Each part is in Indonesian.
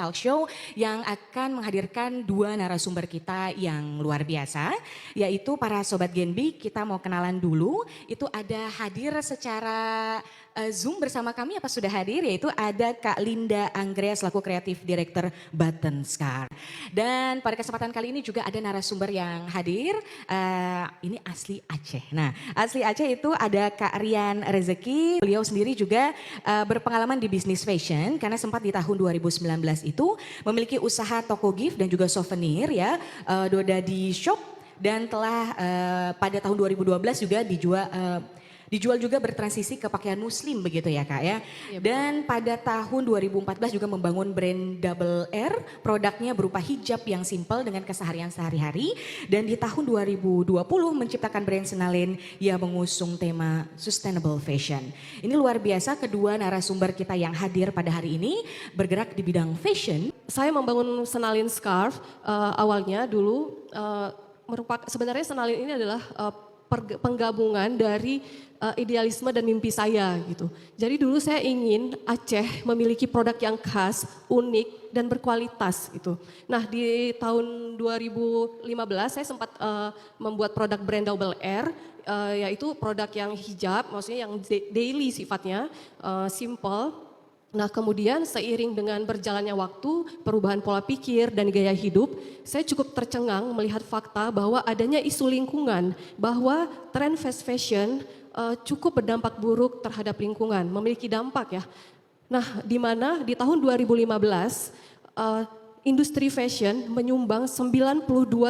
Talk Show yang akan menghadirkan dua narasumber kita yang luar biasa, yaitu para Sobat Genbi. Kita mau kenalan dulu, itu ada hadir secara Zoom bersama kami apa sudah hadir, yaitu ada Kak Linda Anggrea selaku Kreatif Director Button Scar. Dan pada kesempatan kali ini juga ada narasumber yang hadir, ini asli Aceh. Nah, asli Aceh itu ada Kak Rian Rezeki, beliau sendiri juga berpengalaman di bisnis fashion karena sempat di tahun 2019 itu memiliki usaha toko gift dan juga souvenir ya, Dodadi Shop, dan telah pada tahun 2012 juga dijual juga bertransisi ke pakaian muslim begitu ya Kak ya. Iya, dan pada tahun 2014 juga membangun brand Double R, produknya berupa hijab yang simpel dengan keseharian sehari-hari. Dan di tahun 2020 menciptakan brand Senalin yang mengusung tema sustainable fashion. Ini luar biasa, kedua narasumber kita yang hadir pada hari ini bergerak di bidang fashion. Saya membangun Senalin Scarf awalnya dulu merupakan, sebenarnya Senalin ini adalah penggabungan dari idealisme dan mimpi saya gitu. Jadi dulu saya ingin Aceh memiliki produk yang khas, unik dan berkualitas gitu. Nah di tahun 2015 saya sempat membuat produk brand Double R, yaitu produk yang hijab, maksudnya yang daily sifatnya, simple. Nah kemudian seiring dengan berjalannya waktu, perubahan pola pikir dan gaya hidup, saya cukup tercengang melihat fakta bahwa adanya isu lingkungan, bahwa tren fast fashion cukup berdampak buruk terhadap lingkungan, memiliki dampak ya. Nah di mana di tahun 2015 industri fashion menyumbang 92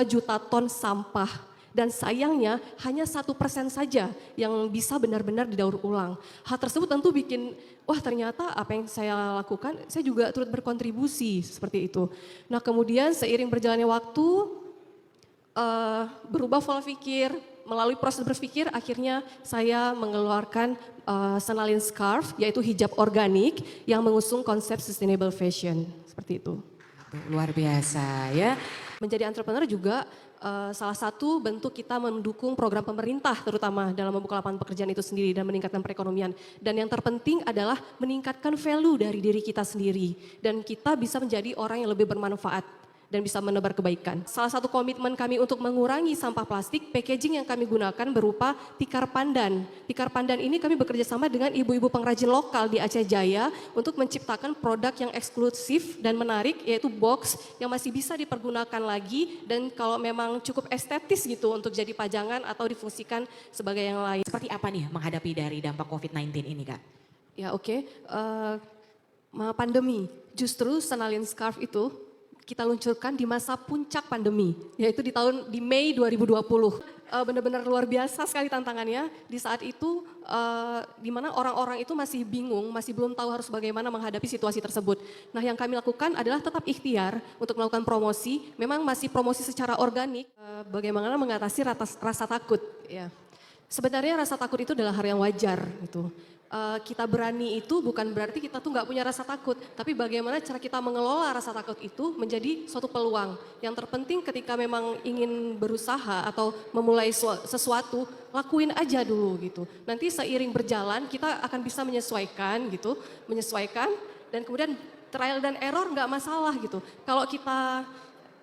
juta ton sampah. Dan sayangnya hanya 1% saja yang bisa benar-benar didaur ulang. Hal tersebut tentu bikin, wah ternyata apa yang saya lakukan, saya juga turut berkontribusi seperti itu. Nah kemudian seiring berjalannya waktu, berubah pola pikir, melalui proses berpikir akhirnya saya mengeluarkan Senalin Scarf, yaitu hijab organik yang mengusung konsep sustainable fashion, seperti itu. Luar biasa ya. Menjadi entrepreneur juga salah satu bentuk kita mendukung program pemerintah terutama dalam membuka lapangan pekerjaan itu sendiri dan meningkatkan perekonomian. Dan yang terpenting adalah meningkatkan value dari diri kita sendiri. Dan kita bisa menjadi orang yang lebih bermanfaat dan bisa menebar kebaikan. Salah satu komitmen kami untuk mengurangi sampah plastik, packaging yang kami gunakan berupa tikar pandan. Tikar pandan ini kami bekerja sama dengan ibu-ibu pengrajin lokal di Aceh Jaya untuk menciptakan produk yang eksklusif dan menarik, yaitu box yang masih bisa dipergunakan lagi dan kalau memang cukup estetis gitu untuk jadi pajangan atau difungsikan sebagai yang lain. Seperti apa nih menghadapi dari dampak COVID-19 ini Kak? Ya oke. Pandemi, justru Senalin Scarf itu kita luncurkan di masa puncak pandemi, yaitu di Mei 2020. Benar-benar luar biasa sekali tantangannya di saat itu, di mana orang-orang itu masih bingung, masih belum tahu harus bagaimana menghadapi situasi tersebut. Nah yang kami lakukan adalah tetap ikhtiar untuk melakukan promosi, memang masih promosi secara organik, bagaimana mengatasi rasa takut. Ya. Sebenarnya rasa takut itu adalah hal yang wajar gitu. Kita berani itu bukan berarti kita tuh nggak punya rasa takut, tapi bagaimana cara kita mengelola rasa takut itu menjadi suatu peluang. Yang terpenting ketika memang ingin berusaha atau memulai sesuatu, lakuin aja dulu gitu. Nanti seiring berjalan kita akan bisa menyesuaikan gitu, dan kemudian trial dan error nggak masalah gitu. Kalau kita,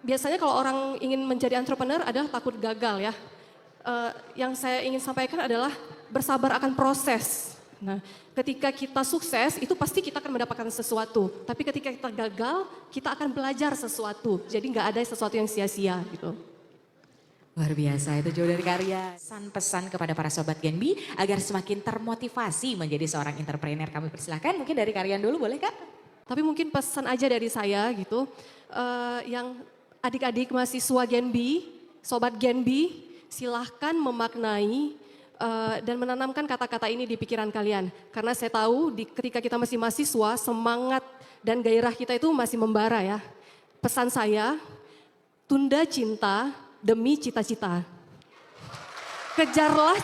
biasanya kalau orang ingin menjadi entrepreneur adalah takut gagal ya. Yang saya ingin sampaikan adalah bersabar akan proses. Nah, ketika kita sukses itu pasti kita akan mendapatkan sesuatu. Tapi ketika kita gagal, kita akan belajar sesuatu. Jadi nggak ada sesuatu yang sia-sia gitu. Luar biasa, itu jauh dari karya. Pesan-pesan kepada para Sobat Genbi agar semakin termotivasi menjadi seorang entrepreneur. Kami persilahkan, mungkin dari Karian dulu boleh Kak? Tapi mungkin pesan aja dari saya gitu. Yang adik-adik mahasiswa Genbi, Sobat Genbi, silahkan memaknai dan menanamkan kata-kata ini di pikiran kalian. Karena saya tahu ketika kita masih mahasiswa, semangat dan gairah kita itu masih membara ya. Pesan saya, tunda cinta demi cita-cita. Kejarlah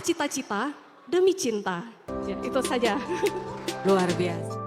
cita-cita demi cinta. Ya, itu saja. Luar biasa.